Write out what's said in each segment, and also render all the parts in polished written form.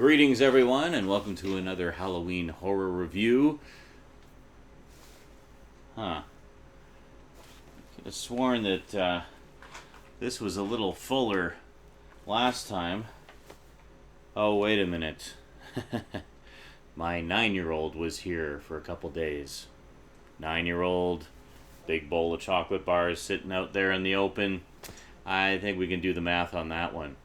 Greetings, everyone, and welcome to another Halloween horror review. I could have sworn that this was a little fuller last time. Oh, wait a minute. My 9-year-old was here for a couple days. 9-year-old, big bowl of chocolate bars sitting out there in the open. I think we can do the math on that one.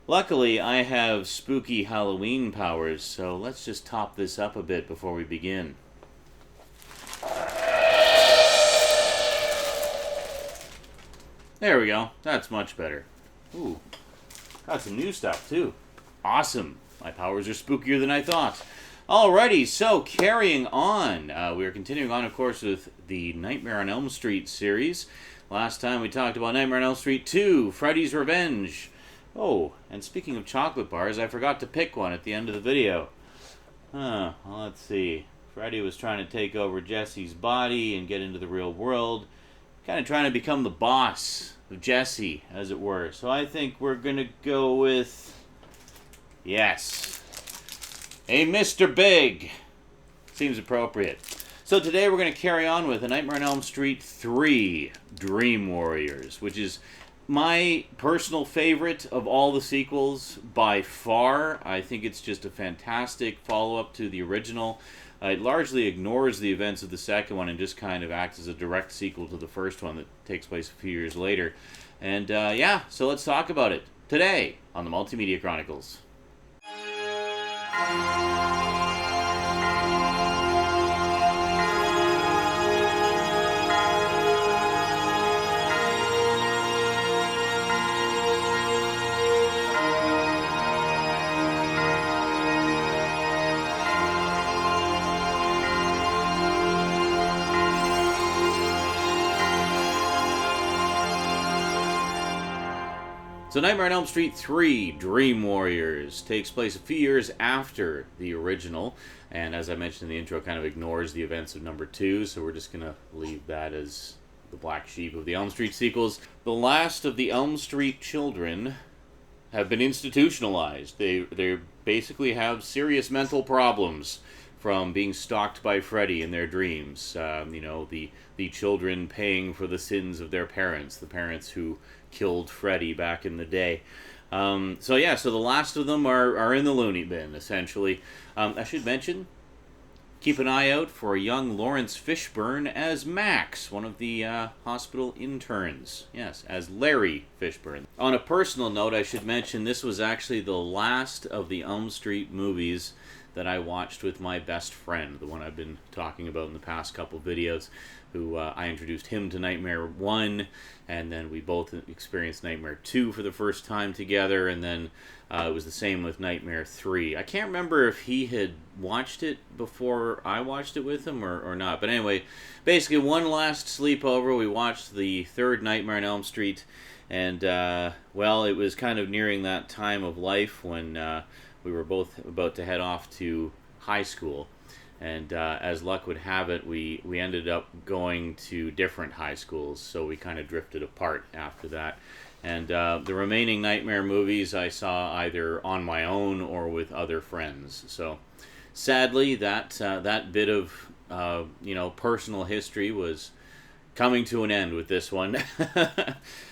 Luckily, I have spooky Halloween powers, so let's just top this up a bit before we begin. There we go. That's much better. Ooh, got some new stuff, too. Awesome. My powers are spookier than I thought. Alrighty, so carrying on. We are continuing on, of course, with the Nightmare on Elm Street series. Last time we talked about Nightmare on Elm Street 2, Freddy's Revenge. Oh, and speaking of chocolate bars, I forgot to pick one at the end of the video. Well, let's see. Freddy was trying to take over Jesse's body and get into the real world. Kind of trying to become the boss of Jesse, as it were. So I think we're going to go with... yes. A Mr. Big. Seems appropriate. So today we're going to carry on with A Nightmare on Elm Street 3, Dream Warriors, which is my personal favorite of all the sequels by far. I think it's just a fantastic follow-up to the original. It largely ignores the events of the second one and just kind of acts as a direct sequel to the first one that takes place a few years later. And yeah, so let's talk about it today on the Multimedia Chronicles. So Nightmare on Elm Street 3, Dream Warriors, takes place a few years after the original, and as I mentioned in the intro, kind of ignores the events of number 2, so we're just going to leave that as the black sheep of the Elm Street sequels. The last of the Elm Street children have been institutionalized. They basically have serious mental problems from being stalked by Freddy in their dreams. The children paying for the sins of their parents, the parents who killed Freddy back in the day. So the last of them are in the loony bin, essentially. I should mention, keep an eye out for young Lawrence Fishburne as Max, one of the hospital interns. Yes, as Larry Fishburne. On a personal note, I should mention this was actually the last of the Elm Street movies that I watched with my best friend, the one I've been talking about in the past couple videos, who I introduced him to Nightmare 1, and then we both experienced Nightmare 2 for the first time together, and then it was the same with Nightmare 3. I can't remember if he had watched it before I watched it with him or not, but anyway, basically one last sleepover, we watched the third Nightmare on Elm Street, and well, it was kind of nearing that time of life when we were both about to head off to high school. And as luck would have it, we ended up going to different high schools, so we kind of drifted apart after that. And the remaining Nightmare movies I saw either on my own or with other friends. So sadly, that bit of personal history was coming to an end with this one.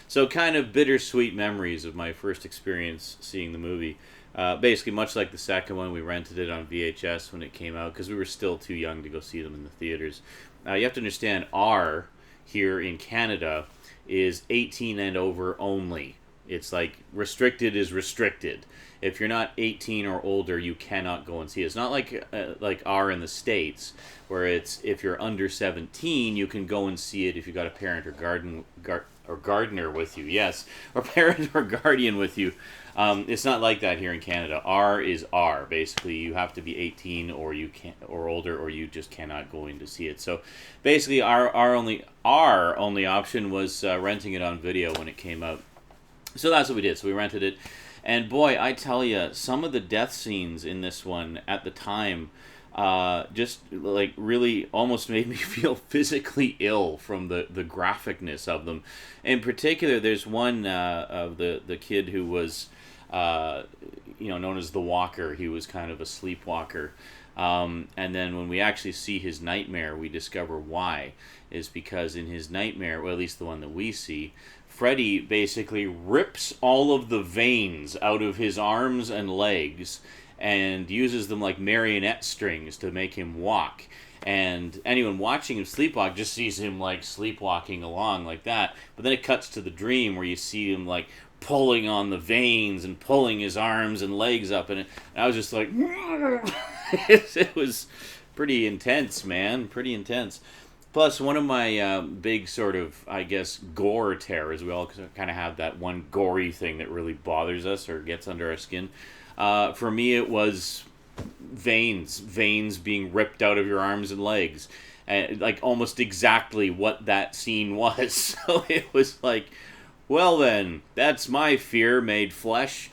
So kind of bittersweet memories of my first experience seeing the movie. Basically, much like the second one, we rented it on VHS when it came out because we were still too young to go see them in the theaters. You have to understand, R here in Canada is 18 and over only. It's like restricted is restricted. If you're not 18 or older, you cannot go and see it. It's not like R in the States, where it's if you're under 17, you can go and see it if you got a parent or gardener with you. Yes, or parent or guardian with you. It's not like that here in Canada. R is R. Basically, you have to be 18 or older, or you just cannot go in to see it. So, basically, our only option was renting it on video when it came out. So that's what we did. So we rented it, and boy, I tell you, some of the death scenes in this one at the time just like really almost made me feel physically ill from the graphicness of them. In particular, there's one of the kid who was known as the Walker. He was kind of a sleepwalker. And then when we actually see his nightmare, we discover why. Is because in his nightmare, well, at least the one that we see, Freddy basically rips all of the veins out of his arms and legs and uses them like marionette strings to make him walk. And anyone watching him sleepwalk just sees him like sleepwalking along like that. But then it cuts to the dream where you see him like pulling on the veins and pulling his arms and legs up. And I was just like, it was pretty intense, man. Pretty intense. Plus, one of my big sort of, I guess, gore terrors, we all kind of have that one gory thing that really bothers us or gets under our skin. For me, it was veins being ripped out of your arms and legs. Like, almost exactly what that scene was. So it was like, well then, that's my fear made flesh.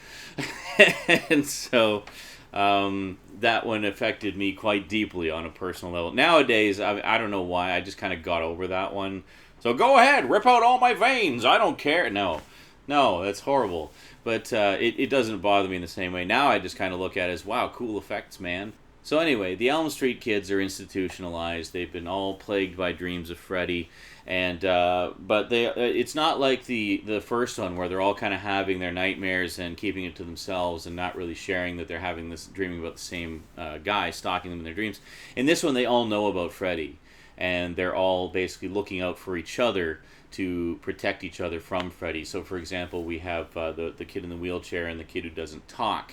And so that one affected me quite deeply on a personal level. Nowadays, I don't know why, I just kind of got over that one. So go ahead, rip out all my veins, I don't care. No, that's horrible. But it doesn't bother me in the same way. Now I just kind of look at it as, wow, cool effects, man. So anyway, the Elm Street kids are institutionalized. They've been all plagued by dreams of Freddy. And but it's not like the first one where they're all kind of having their nightmares and keeping it to themselves and not really sharing that they're having this dreaming about the same guy stalking them in their dreams. In this one, they all know about Freddy, and they're all basically looking out for each other to protect each other from Freddy. So, for example, we have the kid in the wheelchair and the kid who doesn't talk.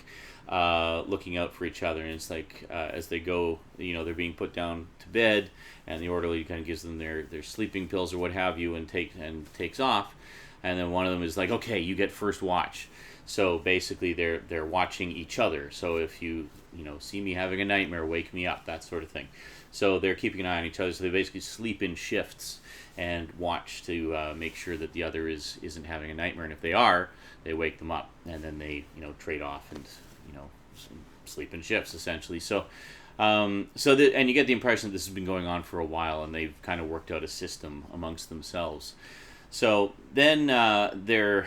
Looking out for each other, and it's like as they go, they're being put down to bed, and the orderly kind of gives them their sleeping pills or what have you, and takes off, and then one of them is like, okay, you get first watch. So basically, they're watching each other. So if you see me having a nightmare, wake me up, that sort of thing. So they're keeping an eye on each other. So they basically sleep in shifts and watch to make sure that the other isn't having a nightmare, and if they are, they wake them up, and then they trade off and sleep in shifts essentially. So and you get the impression that this has been going on for a while, and they've kind of worked out a system amongst themselves. So then they're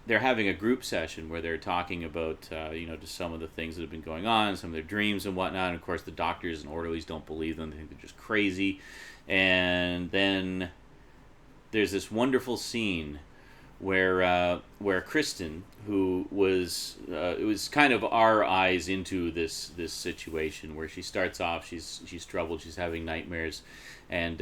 having a group session where they're talking about just some of the things that have been going on, some of their dreams and whatnot. And of course, the doctors and orderlies don't believe them; they think they're just crazy. And then there's this wonderful scene where Kristen, who was it was kind of our eyes into this situation, where she starts off, she's troubled, she's having nightmares, and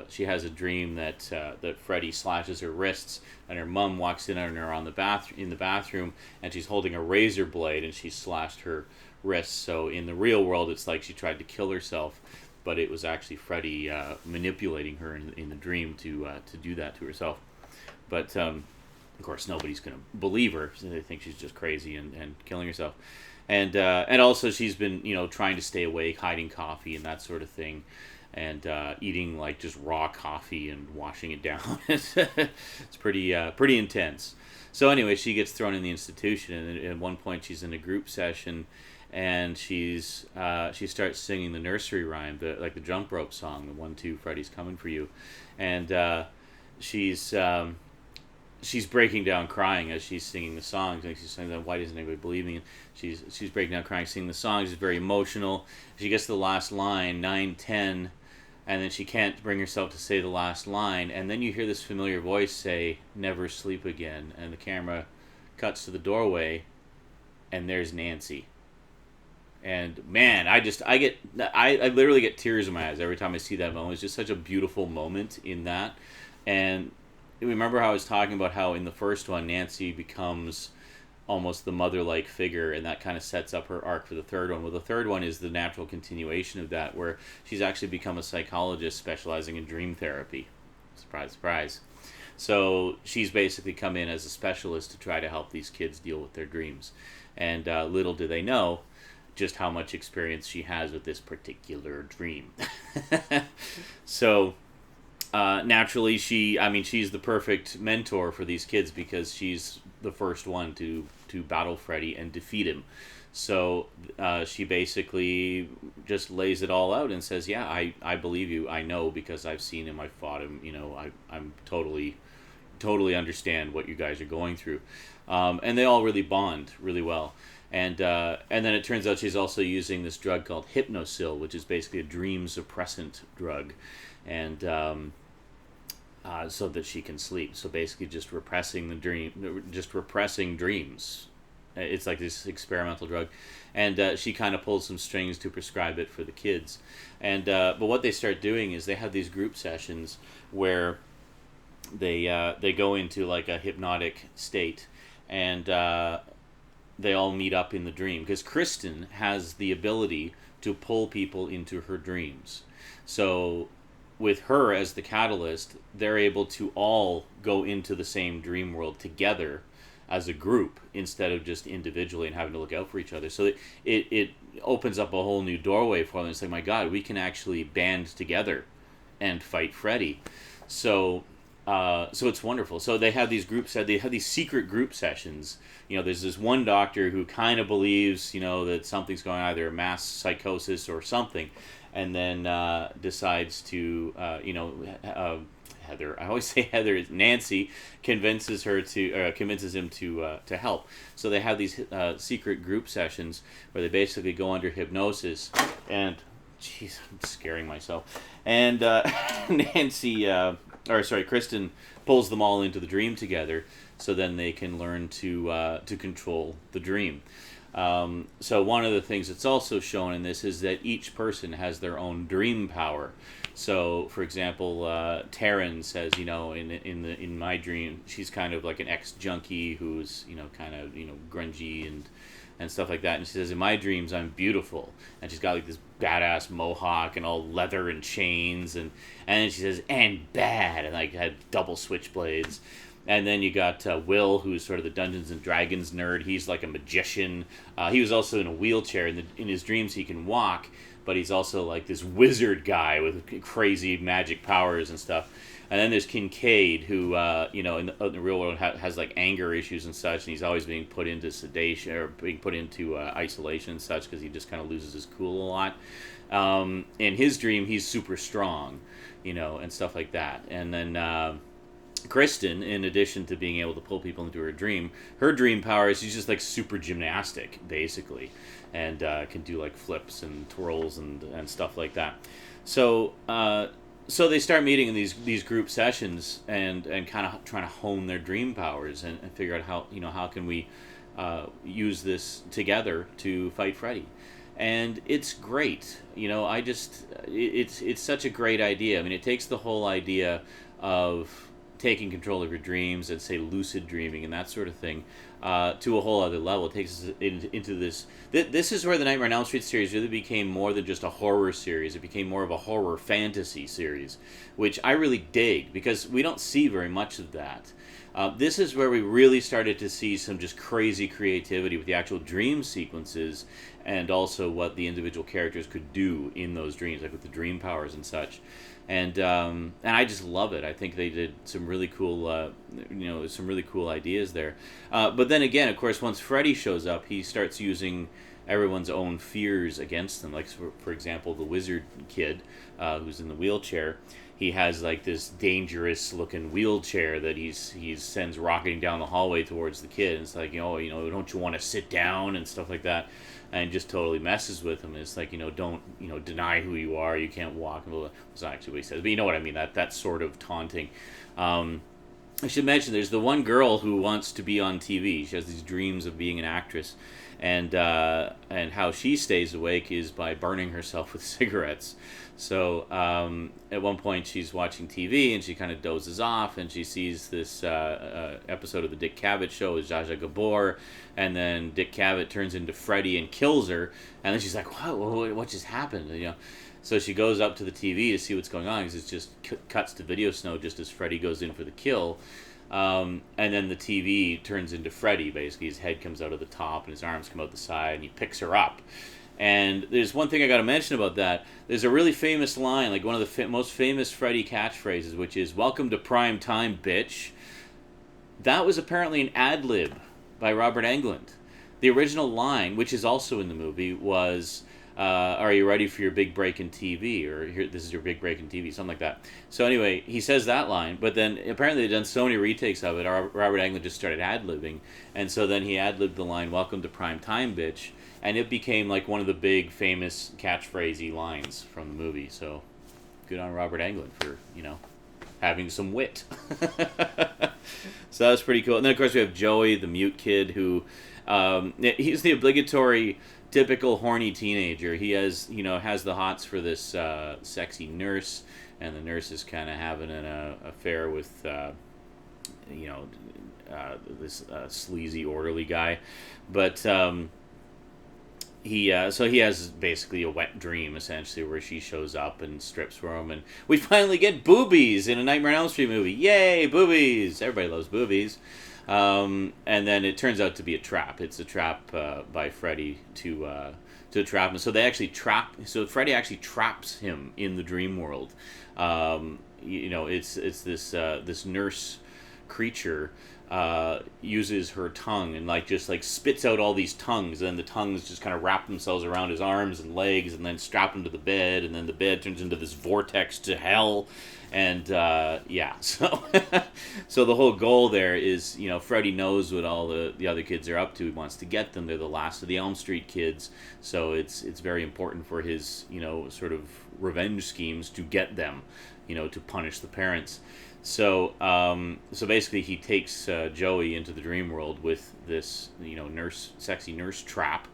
she has a dream that Freddy slashes her wrists, and her mom walks in on her in the bathroom, and she's holding a razor blade, and she slashed her wrists. So in the real world, it's like she tried to kill herself, but it was actually Freddy manipulating her in the dream to do that to herself. But, of course, nobody's going to believe her. So they think she's just crazy and killing herself. And also she's been, trying to stay awake, hiding coffee and that sort of thing. And eating, like, just raw coffee and washing it down. It's pretty intense. So anyway, she gets thrown in the institution. And at one point she's in a group session. And she starts singing the nursery rhyme, the jump rope song, the 1, 2, Freddy's coming for you. And she's breaking down crying as she's singing the songs, and she's saying that, why doesn't anybody believe me? And she's breaking down crying, singing the songs. She's very emotional. She gets to the last line, 9, 10, and then she can't bring herself to say the last line, and then you hear this familiar voice say, never sleep again, and the camera cuts to the doorway, and there's Nancy. And man, I literally get tears in my eyes every time I see that moment. It's just such a beautiful moment in that. And remember how I was talking about how in the first one, Nancy becomes almost the mother-like figure, and that kind of sets up her arc for the third one. Well, the third one is the natural continuation of that, where she's actually become a psychologist specializing in dream therapy. Surprise, surprise. So she's basically come in as a specialist to try to help these kids deal with their dreams. And little do they know just how much experience she has with this particular dream. So naturally, she's the perfect mentor for these kids, because she's the first one to battle Freddy and defeat him. So she basically just lays it all out and says, yeah, I believe you. I know, because I've seen him, I fought him, I'm totally totally understand what you guys are going through. And they all really bond really well. And then it turns out she's also using this drug called Hypnosil, which is basically a dream suppressant drug, and so that she can sleep. So basically, just repressing dreams. It's like this experimental drug, and she kind of pulls some strings to prescribe it for the kids. And but what they start doing is they have these group sessions where they go into like a hypnotic state, and they all meet up in the dream, because Kristen has the ability to pull people into her dreams. So with her as the catalyst, they're able to all go into the same dream world together as a group instead of just individually and having to look out for each other. So it opens up a whole new doorway for them. It's like, my God, we can actually band together and fight Freddy. So it's wonderful. So they have these secret group sessions. There's this one doctor who kind of believes, that something's going on, either a mass psychosis or something, and then decides to, Heather, I always say Heather, Nancy convinces him to help. So they have these secret group sessions where they basically go under hypnosis, and jeez, I'm scaring myself. And Kristen pulls them all into the dream together, so then they can learn to control the dream. So one of the things that's also shown in this is that each person has their own dream power. So, for example, Taryn says, in my dream, she's kind of like an ex-junkie who's, kind of, grungy and stuff like that. And she says, in my dreams, I'm beautiful. And she's got like this badass mohawk and all leather and chains. And then she says, and bad, and like had double switchblades. And then you got Will, who's sort of the Dungeons and Dragons nerd. He's like a magician. He was also in a wheelchair. In his dreams, he can walk, but he's also like this wizard guy with crazy magic powers and stuff. And then there's Kincaid, who, in the real world has like anger issues and such, and he's always being put into sedation or being put into isolation and such because he just kind of loses his cool a lot. In his dream, he's super strong, and stuff like that. And then Kristen, in addition to being able to pull people into her dream power is she's just like super gymnastic, basically, and can do like flips and twirls and stuff like that. So they start meeting in these group sessions and kind of trying to hone their dream powers and figure out how can we use this together to fight Freddy. And it's great. It's such a great idea. I mean, it takes the whole idea of taking control of your dreams and, say, lucid dreaming and that sort of thing to a whole other level. It takes us into this. This is where the Nightmare on Elm Street series really became more than just a horror series. It became more of a horror fantasy series, which I really dig because we don't see very much of that. This is where we really started to see some just crazy creativity with the actual dream sequences and also what the individual characters could do in those dreams, like with the dream powers and such. And I just love it. I think they did some really cool, some really cool ideas there. But then again, of course, once Freddy shows up, he starts using everyone's own fears against them. Like, for example, the wizard kid who's in the wheelchair. He has like this dangerous-looking wheelchair that he sends rocketing down the hallway towards the kid. And it's like, don't you want to sit down and stuff like that, and just totally messes with him. And it's like, don't deny who you are. You can't walk. That's not actually what he says, but you know what I mean. That's sort of taunting. I should mention there's the one girl who wants to be on TV. She has these dreams of being an actress, and how she stays awake is by burning herself with cigarettes. So at one point she's watching TV and she kind of dozes off and she sees this episode of the Dick Cavett show with Zsa Zsa Gabor, and then Dick Cavett turns into Freddy and kills her, and then she's like, what just happened? So she goes up to the TV to see what's going on because it just cuts to video snow just as Freddy goes in for the kill. And then the TV turns into Freddy. Basically, his head comes out of the top and his arms come out the side, and he picks her up. And there's one thing I got to mention about that. There's a really famous line, like one of the most famous Freddy catchphrases, which is, "Welcome to prime time, bitch." That was apparently an ad-lib by Robert Englund. The original line, which is also in the movie, was, are you ready for your big break in TV? Or here, this is your big break in TV, something like that. So anyway, he says that line, but then apparently they've done so many retakes of it. Robert Englund just started ad-libbing, and so then he ad-libbed the line, "Welcome to Prime Time, bitch," and it became like one of the big famous catchphrasey lines from the movie. So good on Robert Englund for, having some wit. So that was pretty cool. And then of course we have Joey, the mute kid, who he's the obligatory typical horny teenager. He has the hots for this sexy nurse, and the nurse is kind of having an affair with this sleazy orderly guy, but he has basically a wet dream essentially where she shows up and strips for him, and we finally get boobies in a Nightmare on Elm Street movie. Yay, boobies! Everybody loves boobies. And then it turns out to be a trap. It's a trap by Freddy to trap him. So they actually So Freddy actually traps him in the dream world. It's this nurse creature uses her tongue and just spits out all these tongues, and the tongues just kind of wrap themselves around his arms and legs, and then strap him to the bed, and then the bed turns into this vortex to hell. And so so the whole goal there is, Freddy knows what all the other kids are up to. He wants to get them. They're the last of the Elm Street kids, so it's very important for his sort of revenge schemes to get them, to punish the parents. So basically he takes Joey into the dream world with this sexy nurse trap,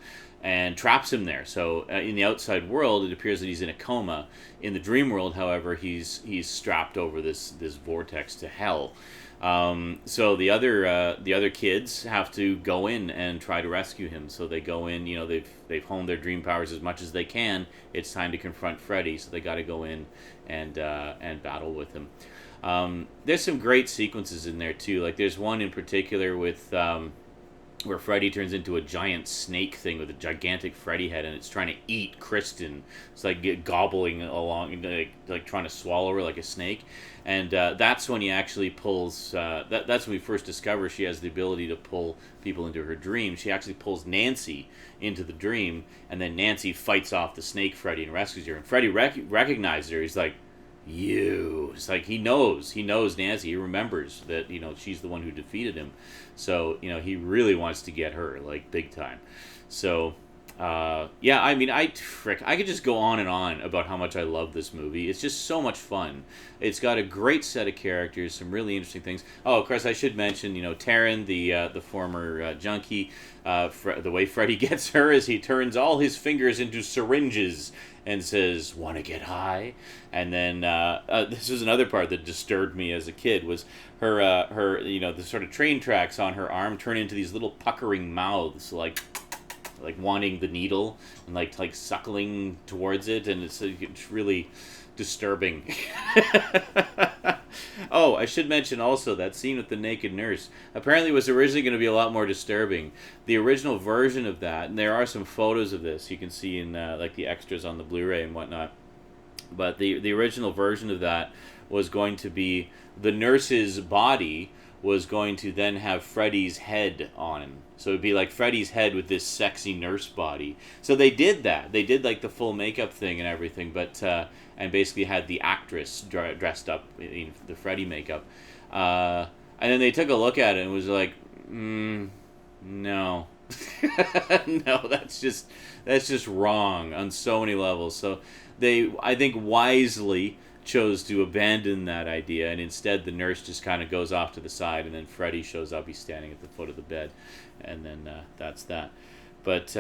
and traps him there. So in the outside world, it appears that he's in a coma. In the dream world, however, he's strapped over this vortex to hell. So the other kids have to go in and try to rescue him. So they go in. They've honed their dream powers as much as they can. It's time to confront Freddy. So they got to go in and battle with him. There's some great sequences in there too. Like there's one in particular with where Freddy turns into a giant snake thing with a gigantic Freddy head, and it's trying to eat Kristen. It's like gobbling along, like trying to swallow her like a snake. And that's when he actually pulls. That's when we first discover she has the ability to pull people into her dream. She actually pulls Nancy into the dream, and then Nancy fights off the snake Freddy and rescues her. And Freddy recognizes her. He's like, "You." It's like he knows Nancy. He remembers that she's the one who defeated him. So he really wants to get her big time. So I could just go on and on about how much I love this movie. It's just so much fun. It's got a great set of characters, some really interesting things. Oh, of course, I should mention, Taryn, the former junkie. The way Freddy gets her is he turns all his fingers into syringes and says, "Want to get high?" And then this is another part that disturbed me as a kid, was her the sort of train tracks on her arm turn into these little puckering mouths, like wanting the needle and like suckling towards it, and it's really disturbing. Oh, I should mention also that scene with the naked nurse apparently was originally going to be a lot more disturbing. The original version of that, and there are some photos of this you can see in the extras on the Blu-ray and whatnot, but the original version of that was going to be the nurse's body was going to then have Freddy's head on him. So it'd be like Freddy's head with this sexy nurse body. So they did that. They did the full makeup thing and everything, but and basically had the actress dressed up in the Freddy makeup. And then they took a look at it and was like, no. No, that's just wrong on so many levels. So they, I think, wisely chose to abandon that idea, and instead the nurse just kind of goes off to the side, and then Freddy shows up. He's standing at the foot of the bed, and then that's that. But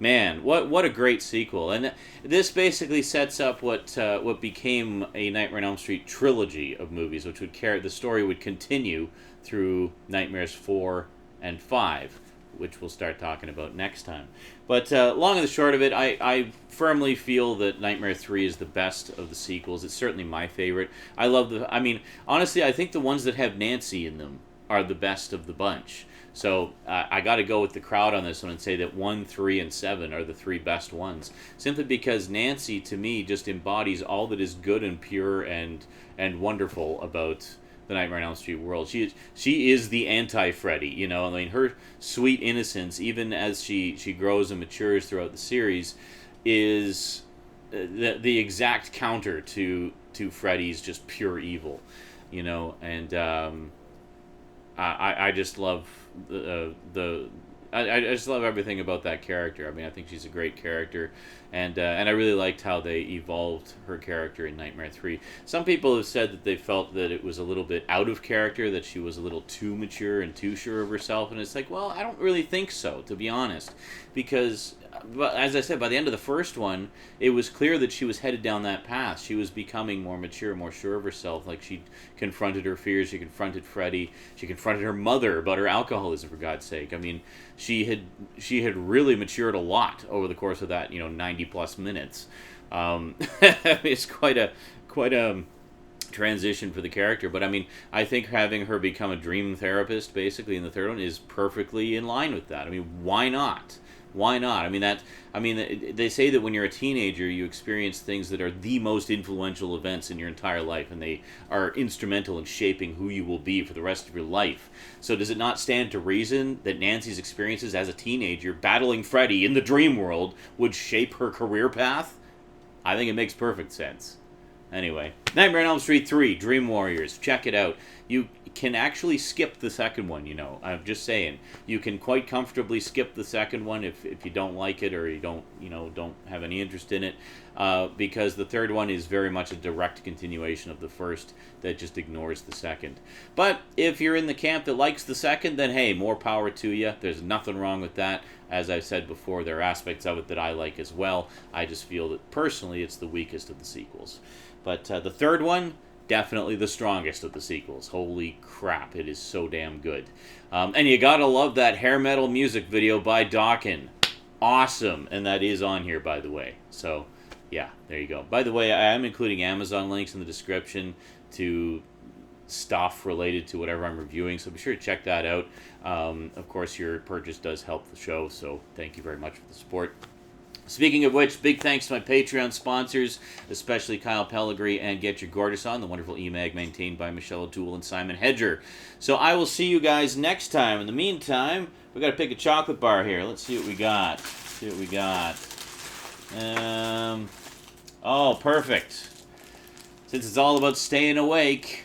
man, what a great sequel! And this basically sets up what became a Nightmare on Elm Street trilogy of movies, which would the story would continue through Nightmares 4 and 5, which we'll start talking about next time. But long and the short of it, I firmly feel that Nightmare 3 is the best of the sequels. It's certainly my favorite. Honestly, I think the ones that have Nancy in them are the best of the bunch. So I got to go with the crowd on this one and say that 1, 3, and 7 are the three best ones. Simply because Nancy, to me, just embodies all that is good and pure and wonderful about the Nightmare on Elm Street world. She is the anti-Freddy, her sweet innocence, even as she grows and matures throughout the series, is the exact counter to Freddy's just pure evil, you know. And I just love I just love everything about that character. I mean, I think she's a great character, and I really liked how they evolved her character in Nightmare 3. Some people have said that they felt that it was a little bit out of character, that she was a little too mature and too sure of herself, and it's like, well, I don't really think so, to be honest, because, as I said, by the end of the first one, it was clear that she was headed down that path. She was becoming more mature, more sure of herself. Like, she confronted her fears, she confronted Freddy, she confronted her mother about her alcoholism, for God's sake. I mean, she had really matured a lot over the course of that, 90 plus minutes. It's quite a transition for the character, but I mean, I think having her become a dream therapist basically in the third one is perfectly in line with that. I mean, why not? Why not? I mean, they say that when you're a teenager, you experience things that are the most influential events in your entire life, and they are instrumental in shaping who you will be for the rest of your life. So does it not stand to reason that Nancy's experiences as a teenager battling Freddy in the dream world would shape her career path? I think it makes perfect sense. Anyway, Nightmare on Elm Street 3, Dream Warriors. Check it out. You can actually skip the second one, I'm just saying. You can quite comfortably skip the second one if you don't like it, or you don't have any interest in it, because the third one is very much a direct continuation of the first that just ignores the second. But if you're in the camp that likes the second, then hey, more power to you. There's nothing wrong with that. As I've said before, there are aspects of it that I like as well. I just feel that personally it's the weakest of the sequels. But the third one, definitely the strongest of the sequels. Holy crap, it is so damn good. And you gotta love that hair metal music video by Dawkins. Awesome. And that is on here, by the way. So, yeah, there you go. By the way, I am including Amazon links in the description to stuff related to whatever I'm reviewing, so be sure to check that out. Of course, your purchase does help the show, so thank you very much for the support. Speaking of which, big thanks to my Patreon sponsors, especially Kyle Pellegrini and Get Your Gorgeous On, the wonderful e-mag maintained by Michelle O'Toole and Simon Hedger. So I will see you guys next time. In the meantime, we got to pick a chocolate bar here. Let's see what we got. Oh, perfect. Since it's all about staying awake,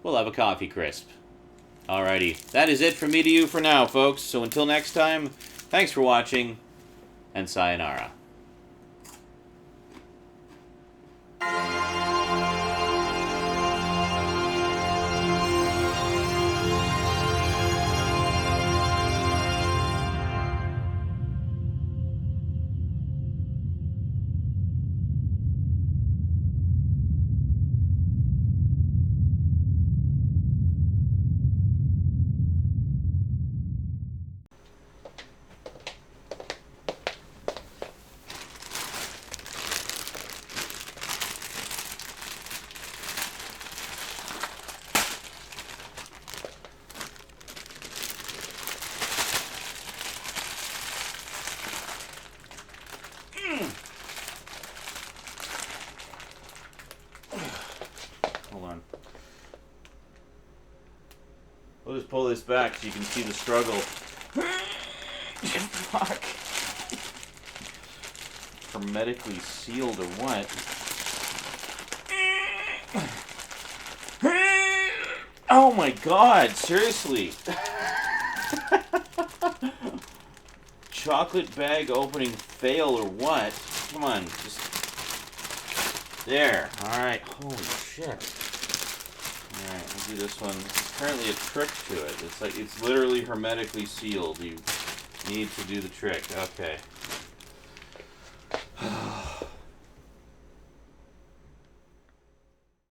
we'll have a coffee crisp. Alrighty, that is it from me to you for now, folks. So until next time, thanks for watching, and sayonara. We'll just pull this back so you can see the struggle. Fuck. Hermetically sealed or what? Oh my god, seriously. Chocolate bag opening fail or what? Come on, just... There. Alright, holy shit. Alright, I'll do this one. There's apparently a trick to it. It's literally hermetically sealed. You need to do the trick. Okay.